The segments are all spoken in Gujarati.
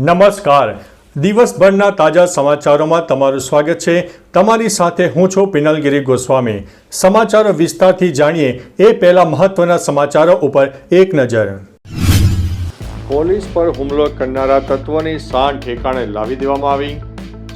નમસ્કાર. દિવસભરના તાજા સમાચારોમાં તમારું સ્વાગત છે. તમારી સાથે હું છું પિનલગીરી ગોસ્વામી. સમાચારો વિસ્તારથી જાણીએ એ પહેલા મહત્વના સમાચારો ઉપર એક નજર. પોલીસ પર હુમલો કરનારા તત્વોની શાન ઠેકાણે લાવી દેવામાં આવી.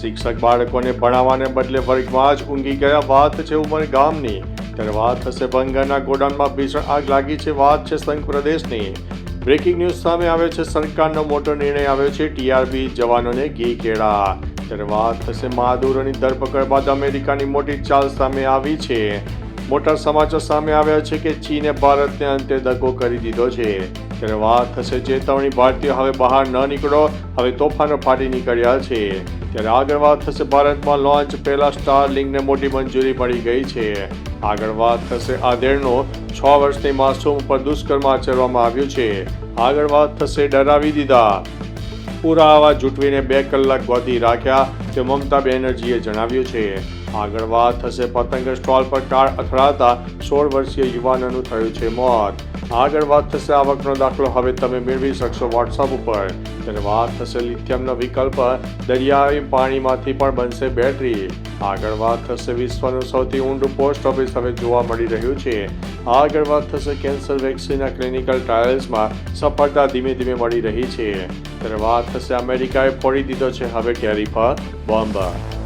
શિક્ષક બાળકોને ભણાવવાને બદલે વર્ગમાં જ ઊંઘી ગયા. વાત છે ઉમર ગામની. ત્યારે વાત થશે બંગાળના ગોડાઉનમાં ભીષણ આગ લાગી છે. વાત છે સંઘ પ્રદેશની. બ્રેકિંગ ન્યૂઝ સામે આવ્યો છે. સરકારનો મોટો નિર્ણય આવ્યો છે. TRP જવાનોને ઘી કેળા. ત્યારે વાત થશે મહાદુરોની ધરપકડ બાદ અમેરિકાની મોટી ચાલ સામે આવી છે. મોટા સમાચાર સામે આવ્યા છે કે ચીને ભારતને અંતે દગો કરી દીધો છે. ત્યારે વાત થશે ચેતવણી, ભારતીય હવે બહાર ન નીકળો, હવે તોફાનો ફાટી નીકળ્યા છે. ત્યારે આગળ વાત થશે ભારતમાં લોન્ચ પહેલા સ્ટારલિંકને મોટી મંજૂરી મળી ગઈ છે. આગળ વાત થશે આધેડનો 6 વર્ષની માસૂમ પર દુષ્કર્મ આચરવામાં આવ્યું છે. આગળ વાત થશે ડરાવી દીધા, પુરાવા જૂટવીને 2 કલાક ગોતી રાખ્યા તે મમતા બેનર્જીએ જણાવ્યું છે. આગળ વાત થશે પતંગ સ્ટોલ પર કાર અથડાતા 16 વર્ષીય યુવાનનું થયું છે મોત. આગળ વાત થશે આવકનો દાખલો હવે તમે મેળવી શકશો વોટ્સઅપ ઉપર. ત્યારે વાત થશે લિથિયમનો વિકલ્પ દરિયાઈ પાણીમાંથી પણ બનશે બેટરી. આગળ વાત થશે વિશ્વનું સૌથી ઊંડું પોસ્ટ ઓફિસ હવે જોવા મળી રહ્યું છે. આગળ વાત થશે કેન્સર વેક્સિનના ક્લિનિકલ ટ્રાયલ્સમાં સફળતા ધીમે ધીમે મળી રહી છે. ત્યારે વાત થશે અમેરિકાએ ફોડી દીધો છે હવે ટેરિફ બોમ્બ.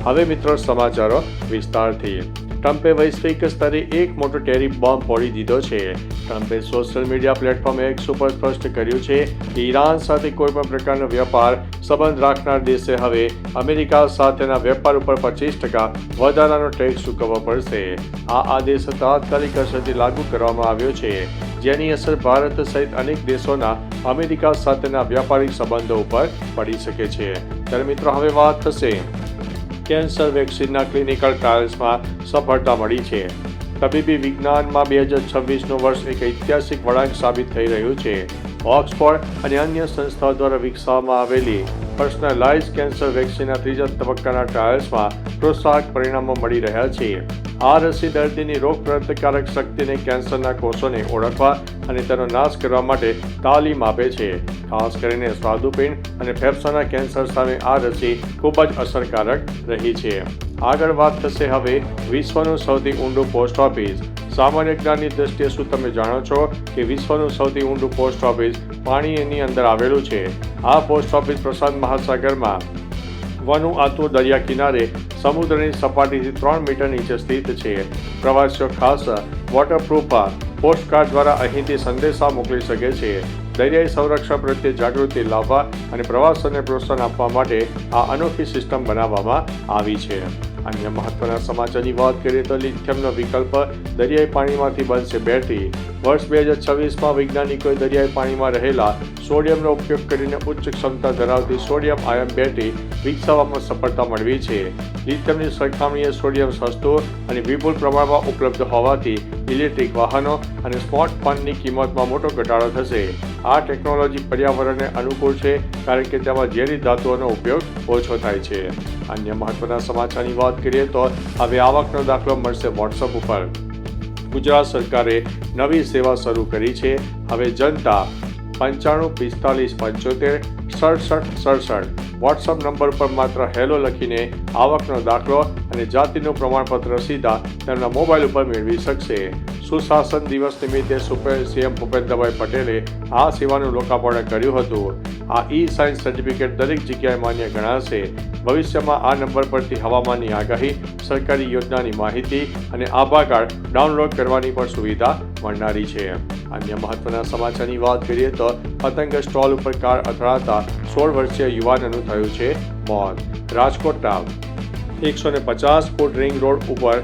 હવે મિત્રો સમાચારો વિસ્તારથી. ટ્રમ્પે વૈશ્વિક સ્તરે એક મોટો ટેરિફ બોમ્બ ફોડી દીધો છે. ટ્રમ્પે સોશિયલ મીડિયા પ્લેટફોર્મ એક્સ ઉપર સ્પષ્ટ કર્યું છે કે ઈરાન સાથે કોઈપણ પ્રકારનો વેપાર સંબંધ રાખનાર દેશે હવે અમેરિકા સાથેના વેપાર ઉપર 25% વધારાનો ટેક્સ ચૂકવવો પડશે. આ આદેશ તાત્કાલિક અસરથી લાગુ કરવામાં આવ્યો છે, જેની અસર ભારત સહિત અનેક દેશોના અમેરિકા સાથેના વ્યાપારિક સંબંધો ઉપર પડી શકે છે. ત્યારે મિત્રો હવે વાત થશે કેન્સર વેક્સિનના ક્લિનિકલ ટ્રાયલ્સમાં સફળતા મળી છે. તબીબી વિજ્ઞાનમાં 2026નું વર્ષ એક ઐતિહાસિક વળાંક સાબિત થઈ રહ્યું છે. ઓક્સફોર્ડ અને અન્ય સંસ્થાઓ દ્વારા વિકસાવવામાં આવેલી પર્સનલાઇઝ કેન્સર વેક્સિનના 3જા તબક્કાના ટ્રાયલ્સમાં પ્રોત્સાહક પરિણામો મળી રહ્યા છે. આ રસી દર્દીની રોગપ્રતિકારક શક્તિને, કેન્સરના કોષોને ઓળખવા અને તેનો નાશ કરવા માટે તાલીમ આપે છે. ખાસ કરીને સ્વાદુપિંડ અને ફેફસાના કેન્સર સામે આ રસી ખૂબ જ અસરકારક રહી છે. આગળ વાત થશે હવે વિશ્વનું સૌથી ઊંડું પોસ્ટ ઓફિસ. સામાન્ય જ્ઞાનની દ્રષ્ટિએ શું તમે જાણો છો કે વિશ્વનું સૌથી ઊંડું પોસ્ટ ઓફિસ પાણીની અંદર આવેલું છે? આ પોસ્ટ ઓફિસ પ્રશાંત મહાસાગરમાં વનું આતુર દરિયા કિનારે સમુદ્રની સપાટીથી 3 મીટર નીચે સ્થિત છે. પ્રવાસીઓ ખાસ વોટરપ્રૂફ પોસ્ટકાર્ડ દ્વારા અહીંથી સંદેશા મોકલી શકે છે. દરિયાઈ સંરક્ષણ પ્રત્યે જાગૃતિ લાવવા અને પ્રવાસનને પ્રોત્સાહન આપવા માટે આ અનોખી સિસ્ટમ બનાવવામાં આવી છે. અન્ય મહત્વના સમાચારની વાત કરીએ તો લિથિયમનો વિકલ્પ દરિયાઈ પાણીમાંથી બનશે બેટરી. વર્ષ 2026માં વૈજ્ઞાનિકોએ દરિયાઈ પાણીમાં રહેલા સોડિયમનો ઉપયોગ કરીને ઉચ્ચ ક્ષમતા ધરાવતી સોડિયમ આયન બેટરી વિકસાવવામાં સફળતા મેળવી છે. લિથિયમની સરખામણીએ સોડિયમ સસ્તું અને વિપુલ પ્રમાણમાં ઉપલબ્ધ હોવાથી ઇલેક્ટ્રિક વાહનો અને સ્માર્ટફોનની કિંમતમાં મોટો ઘટાડો થશે. આ ટેકનોલોજી પર્યાવરણને અનુકૂળ છે કારણ કે તેમાં ઝેરી ધાતુઓનો ઉપયોગ ઓછો થાય છે. અન્ય મહત્વના સમાચારની વાત કરીએ તો હવે આવકનો દાખલો મળશે વોટ્સઅપ ઉપર. ગુજરાત સરકારે નવી સેવા શરૂ કરી છે. હવે જનતા 95 45 75 67 67 વોટ્સઅપ નંબર પર માત્ર હેલો લખીને આવકનો દાખલો અને જાતિનું પ્રમાણપત્ર સીધા તેમના મોબાઈલ ઉપર મેળવી શકશે. સુશાસન દિવસ નિમિત્તે CM ભૂપેન્દ્રભાઈ પટેલે આ સેવાનું લોકાર્પણ કર્યું હતું. આ સાયન્સ સર્ટિફિકેટ દરેક જગ્યાએ માન્ય ગણાશે. ભવિષ્યમાં આ નંબર પરથી હવામાનની આગાહી, સરકારી યોજનાની માહિતી અને આભાર કાર્ડ ડાઉનલોડ કરવાની પણ સુવિધા મળનારી છે. અન્ય મહત્વના સમાચારની વાત કરીએ તો પતંગ સ્ટોલ ઉપર કાર અથડાતા 16 વર્ષીય યુવાનનું થયું છે મોત. રાજકોટના 150 ફૂટ રિંગ રોડ ઉપર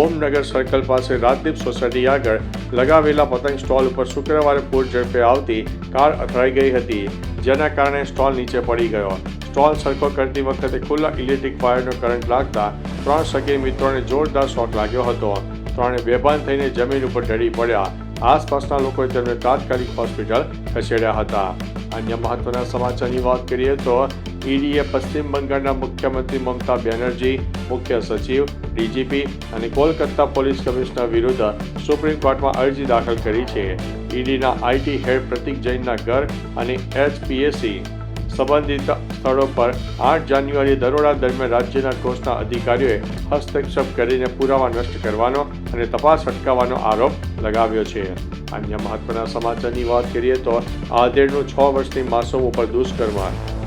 ઓમનગર સર્કલ પાસે રાજદીપ સોસાયટી આગળ લગાવેલા પતંગ સ્ટોલ ઉપર શુક્રવારે પૂર ઝડપે આવતી કાર અથડાઈ ગઈ હતી, જેના કારણે સ્ટોલ નીચે પડી ગયો. સ્ટોલ સરખો કરતી વખતે ખુલ્લા ઇલેક્ટ્રિક વાયરનો કરંટ લાગતા 3 સગીર મિત્રોને જોરદાર શોક લાગ્યો હતો. 3 બેભાન થઈને જમીન ઉપર ઢળી પડ્યા. આસપાસના લોકોએ તેમને તાત્કાલિક હોસ્પિટલ ખસેડ્યા હતા. અન્ય મહત્વના સમાચારની વાત કરીએ તો ઈડીએ પશ્ચિમ બંગાળના મુખ્યમંત્રી મમતા બેનર્જી, મુખ્ય સચિવ, DGP અને કોલકાતા પોલીસ કમિશનર વિરુદ્ધ સુપ્રીમ કોર્ટમાં અરજી દાખલ કરી છે. ઈડીના IT હેડ પ્રતિક જૈનના ઘર અને HPAC સંબંધિત સ્થળો પર 8 જાન્યુઆરીએ દરોડા દરમિયાન રાજ્યના ટોચના અધિકારીઓએ હસ્તક્ષેપ કરીને પુરાવા નષ્ટ કરવાનો અને તપાસ અટકાવવાનો આરોપ લગાવ્યો છે. અન્ય મહત્વના સમાચારની વાત કરીએ તો આધેડનું 6 વર્ષની માસૂમ ઉપર દુષ્કર્મ.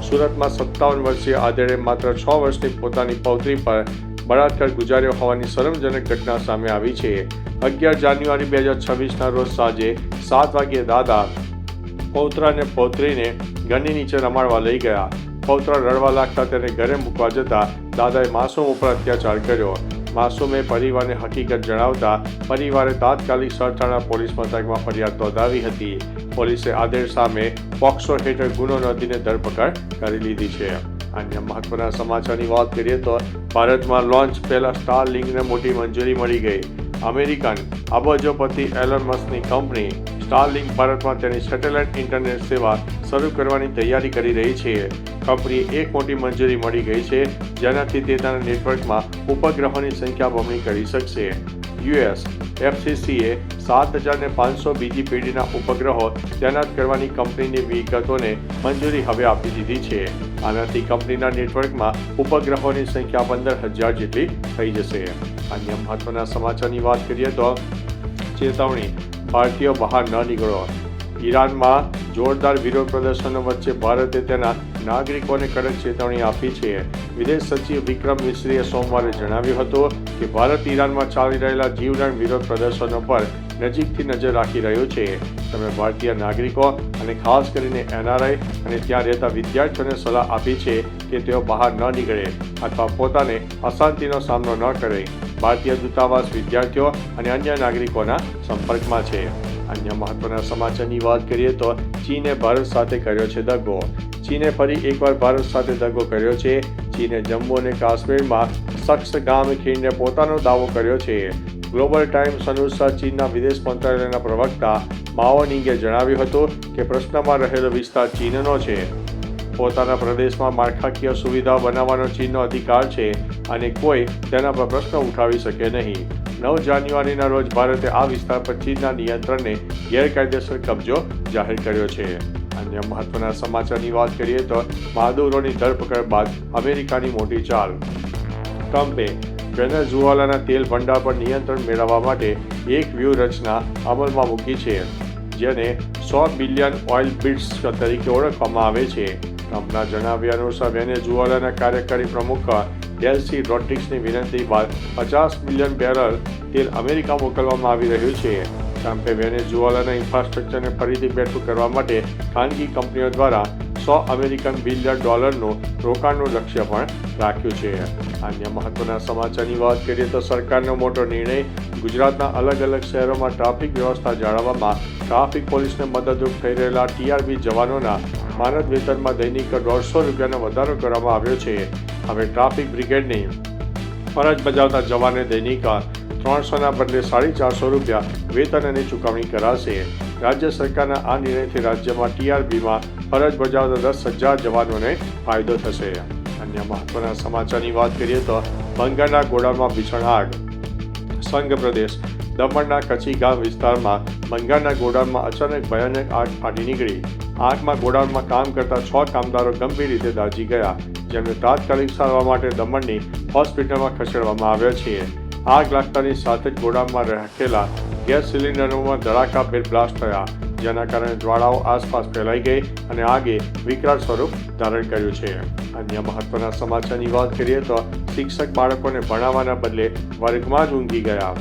સુરતમાં 57 વર્ષીય આધેડે માત્ર 6 વર્ષની પોતાની પૌત્રી પર બળાત્કાર ગુજાર્યો હોવાની શરમજનક ઘટના સામે આવી છે. 11 જાન્યુઆરી 2026ના રોજ સાંજે 7 વાગ્યે દાદા પૌત્ર અને પૌત્રીને ઘરની નીચે રમાડવા લઈ ગયા. પૌત્ર રડવા લાગતા તેને ઘરે મૂકવા જતા દાદાએ માસૂમ ઉપર અત્યાચાર કર્યો. માસૂમે પરિવારને હકીકત જણાવતા પરિવારે તાત્કાલિક સરથાણા પોલીસ મથકમાં ફરિયાદ નોંધાવી હતી. પોલીસે આધેડ સામે પોક્સો હેઠળ ગુનો નોંધીને ધરપકડ કરી લીધી છે. અન્ય મહત્વના સમાચારની વાત કરીએ તો ભારતમાં લોન્ચ પહેલા સ્ટારલિંકને મોટી મંજૂરી મળી ગઈ. અમેરિકન અબજોપતિ એલોન મસ્કની કંપની સ્ટારલિંક ભારતમાં તેની સેટેલાઇટ ઇન્ટરનેટ સેવા શરૂ કરવાની તૈયારી કરી રહી છે. કંપનીએ એક મોટી મંજૂરી મળી ગઈ છે, જેનાથી તે તેના નેટવર્કમાં ઉપગ્રહોની સંખ્યા બમણી કરી શકશે. યુએસ FCCએ 7500 બીજી પેઢીના ઉપગ્રહો તૈનાત કરવાની કંપનીની વિગતોને મંજૂરી હવે આપી દીધી છે. આનાથી કંપનીના નેટવર્કમાં ઉપગ્રહોની સંખ્યા 15000 જેટલી થઈ જશે. અન્ય મહત્વના સમાચારની વાત કરીએ તો ચેતવણી, ભારતીયો બહાર ન નીકળો. ઈરાનમાં જોરદાર વિરોધ પ્રદર્શનો વચ્ચે ભારતે તેના નાગરિકોને કડક ચેતવણી આપી છે. વિદેશ સચિવ વિક્રમ મિશ્રીએ સોમવારે જણાવ્યું હતું કે ભારત ઈરાનમાં ચાલી રહેલા જીવલેણ વિરોધ પ્રદર્શનો પર નજીકથી નજર રાખી રહ્યું છે. તેમણે ભારતીય નાગરિકો અને ખાસ કરીને NRI અને ત્યાં રહેતા વિદ્યાર્થીઓને સલાહ આપી છે કે તેઓ બહાર ન નીકળે અથવા પોતાને અશાંતિનો સામનો ન કરે. ભારતીય દૂતાવાસ વિદ્યાર્થીઓ અને અન્ય નાગરિકોના સંપર્કમાં છે. અન્ય મહત્વના સમાચારની વાત કરીએ તો ચીને ભારત સાથે કર્યો છે દગો. ચીને ફરી એકવાર ભારત સાથે દગો કર્યો છે. ચીને જમ્મુ અને કાશ્મીરમાં શખ્સ ગામ ખીણને પોતાનો દાવો કર્યો છે. ગ્લોબલ ટાઇમ્સ અનુસાર ચીનના વિદેશ મંત્રાલયના પ્રવક્તા માઓ નિંગે જણાવ્યું હતું કે પ્રશ્નમાં રહેલો વિસ્તાર ચીનનો છે. પોતાના પ્રદેશમાં માળખાકીય સુવિધાઓ બનાવવાનો ચીનનો અધિકાર છે અને કોઈ તેના પર પ્રશ્ન ઉઠાવી શકે નહીં. 9 જાન્યુઆરીના રોજ ભારતે આ વિસ્તાર પર ચીનના નિયંત્રણને ગેરકાયદેસર કબજો જાહેર કર્યો છે. અન્ય મહત્વના સમાચારની વાત કરીએ તો માદુરોની ધરપકડ બાદ અમેરિકાની મોટી ચાલ. ટ્રમ્પે વેનેઝુએલાના તેલ ભંડાર પર નિયંત્રણ મેળવવા માટે એક વ્યૂહરચના અમલમાં મૂકી છે, જેને 100 બિલિયન ઓઇલ બિટ્સ તરીકે ઓળખવામાં આવે છે. ટ્રમ્પના જણાવ્યા અનુસાર વેનેઝુએલાના કાર્યકારી પ્રમુખ ડેલ્સી રોડ્રિગ્સની વિનંતી બાદ 50 મિલિયન બેરલ તેલ અમેરિકા મોકલવામાં આવી રહ્યું છે. ટ્રમ્પે વેનેઝુએલાના ઇન્ફ્રાસ્ટ્રક્ચરને ફરીથી બેઠું કરવા માટે ખાનગી કંપનીઓ દ્વારા $100 બિલિયન રોકાણનું લક્ષ્ય પણ રાખ્યું છે. અન્ય મહત્વના સમાચારની વાત કરીએ તો સરકારનો મોટો નિર્ણય. ગુજરાતના અલગ અલગ શહેરોમાં ટ્રાફિક વ્યવસ્થા જાળવવામાં ટ્રાફિક પોલીસને મદદરૂપ થઈ રહેલા TRP જવાનોના માનદ વેતનમાં દૈનિક $150 વધારો કરવામાં આવ્યો છે. હવે ટ્રાફિક બ્રિગેડની ફરજ બજાવતા જવાને દૈનિક $300ના બદલે $450 વેતનની ચૂકવણી કરાશે. રાજ્ય સરકારના આ નિર્ણયથી રાજ્યમાં TRPમાં ફરજ બજાવતા 10,000 જવાનોને ફાયદો થશે. અન્ય મહત્વના સમાચારની વાત કરીએ તો બંગાળના ગોડાઉનમાં ભીષણ આગ. સંઘ પ્રદેશ દમણના કચ્છી ગામ વિસ્તારમાં બંગાળના ગોડાઉનમાં અચાનક ભયાનક આગ ફાટી નીકળી. આગમાં ગોડાઉનમાં કામ કરતા 6 કામદારો ગંભીર રીતે દાઝી ગયા, જેમને તાત્કાલિક સારવાર માટે દમણની હોસ્પિટલમાં ખસેડવામાં આવ્યા છે. આગ લાગતાની સાથે જ ગોડાઉનમાં રાખેલા ગેસ સિલિન્ડરોમાં ધડાકાભેર બ્લાસ્ટ થયા, જેના કારણે જ્વાળાઓ આસપાસ ફેલાઈ ગઈ અને આગે વિકરાળ સ્વરૂપ ધારણ કર્યું છે. અન્ય મહત્વના સમાચારની વાત કરીએ તો શિક્ષક બાળકોને ભણાવવાના બદલે વર્ગમાં જ ઊંઘી ગયા.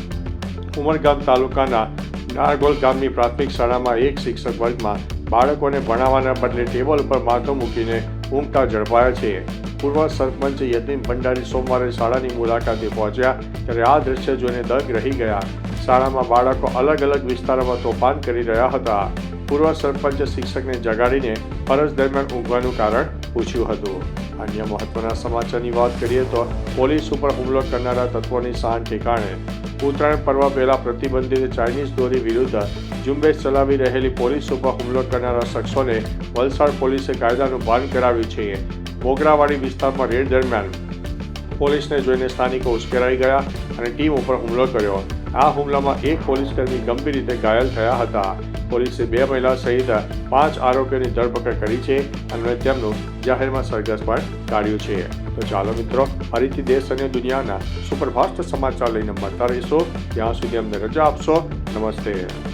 ઉમરગામ તાલુકાના નારગોલ ગામની પ્રાથમિક શાળામાં એક શિક્ષક વર્ગમાં બાળકોને ભણાવવાના બદલે ટેબલ ઉપર માથું મૂકીને ઊંઘતા ઝડપાયા છે. પૂર્વ સરપંચ યતીન ભંડારી સોમવારે શાળાની મુલાકાતે પહોંચ્યા ત્યારે આ દ્રશ્ય જોઈને દંગ રહી ગયા. શાળામાં બાળકો અલગ અલગ વિસ્તારોમાં તોફાન કરી રહ્યા હતા. પૂર્વ સરપંચે શિક્ષકને જગાડીને ફરજ દરમિયાન ઊંઘવાનું કારણ પૂછ્યું હતું. અન્ય મહત્વના સમાચારની વાત કરીએ તો પોલીસ ઉપર હુમલો કરનારા તત્વોની શાન ઠેકાણે. ઉત્તરાયણ પર્વ પહેલા પ્રતિબંધિત ચાઇનીઝ દોરી વિરુદ્ધ ઝુંબેશ ચલાવી રહેલી પોલીસ ઉપર હુમલો કરનારા શખ્સોને વલસાડ પોલીસે કાયદાનું ભાન કરાવ્યું છે. મોગરાવાડી વિસ્તારમાં રેડ દરમિયાન પોલીસને જોઈને સ્થાનિકો ઉશ્કેરાઈ ગયા અને ટીમ ઉપર હુમલો કર્યો. આ હુમલામાં એક પોલીસકર્મી ગંભીર રીતે ઘાયલ થયા હતા. પોલીસે 2 મહિલા સહિત 5 આરોપીઓની ધરપકડ કરી છે અને તેમનું જાહેરમાં સરઘસ પણ કાઢ્યું છે. તો ચાલો મિત્રો, ફરીથી દેશ અને દુનિયાના સુપરફાસ્ટ સમાચાર લઈને મળતા રહીશું. ત્યાં સુધી અમને રજા આપશો. નમસ્તે.